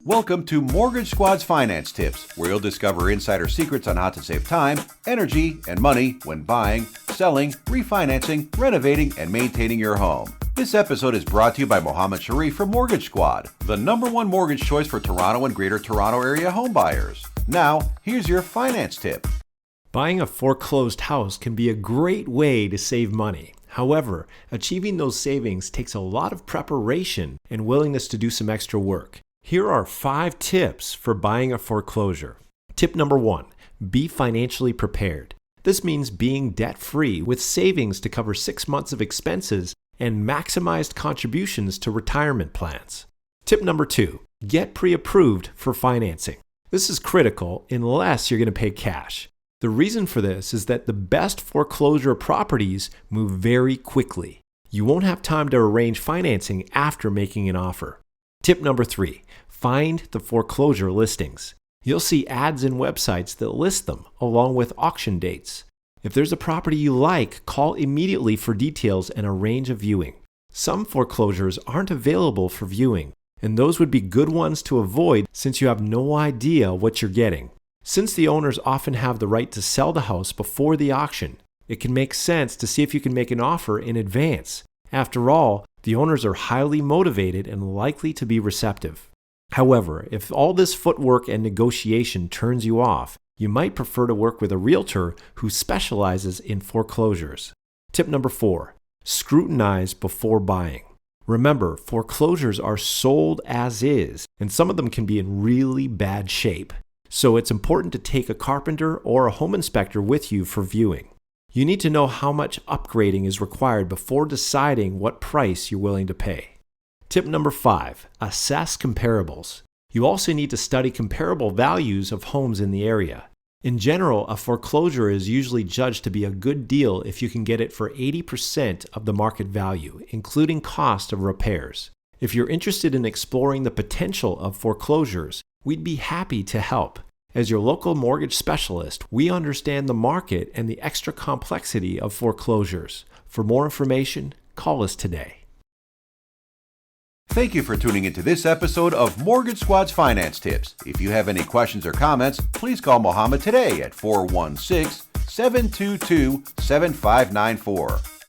Welcome to Mortgage Squad's Finance Tips, where you'll discover insider secrets on how to save time, energy, and money when buying, selling, refinancing, renovating, and maintaining your home. This episode is brought to you by Mohammed Shariff from Mortgage Squad, the #1 mortgage choice for Toronto and Greater Toronto Area home buyers. Now, here's your finance tip. Buying a foreclosed house can be a great way to save money. However, achieving those savings takes a lot of preparation and willingness to do some extra work. Here are 5 tips for buying a foreclosure. Tip number 1, be financially prepared. This means being debt-free with savings to cover 6 months of expenses and maximized contributions to retirement plans. Tip number 2, get pre-approved for financing. This is critical unless you're going to pay cash. The reason for this is that the best foreclosure properties move very quickly. You won't have time to arrange financing after making an offer. Tip number 3, find the foreclosure listings. You'll see ads in websites that list them along with auction dates. If there's a property you like, call immediately for details and arrange a viewing. Some foreclosures aren't available for viewing, and those would be good ones to avoid since you have no idea what you're getting. Since the owners often have the right to sell the house before the auction, it can make sense to see if you can make an offer in advance. After all, the owners are highly motivated and likely to be receptive. However, if all this footwork and negotiation turns you off, you might prefer to work with a realtor who specializes in foreclosures. Tip number 4, scrutinize before buying. Remember, foreclosures are sold as is, and some of them can be in really bad shape. So it's important to take a carpenter or a home inspector with you for viewing. You need to know how much upgrading is required before deciding what price you're willing to pay. Tip number 5, assess comparables. You also need to study comparable values of homes in the area. In general, a foreclosure is usually judged to be a good deal if you can get it for 80% of the market value, including cost of repairs. If you're interested in exploring the potential of foreclosures, we'd be happy to help. As your local mortgage specialist, we understand the market and the extra complexity of foreclosures. For more information, call us today. Thank you for tuning into this episode of Mortgage Squad's Finance Tips. If you have any questions or comments, please call Mohammed today at 416-722-7594.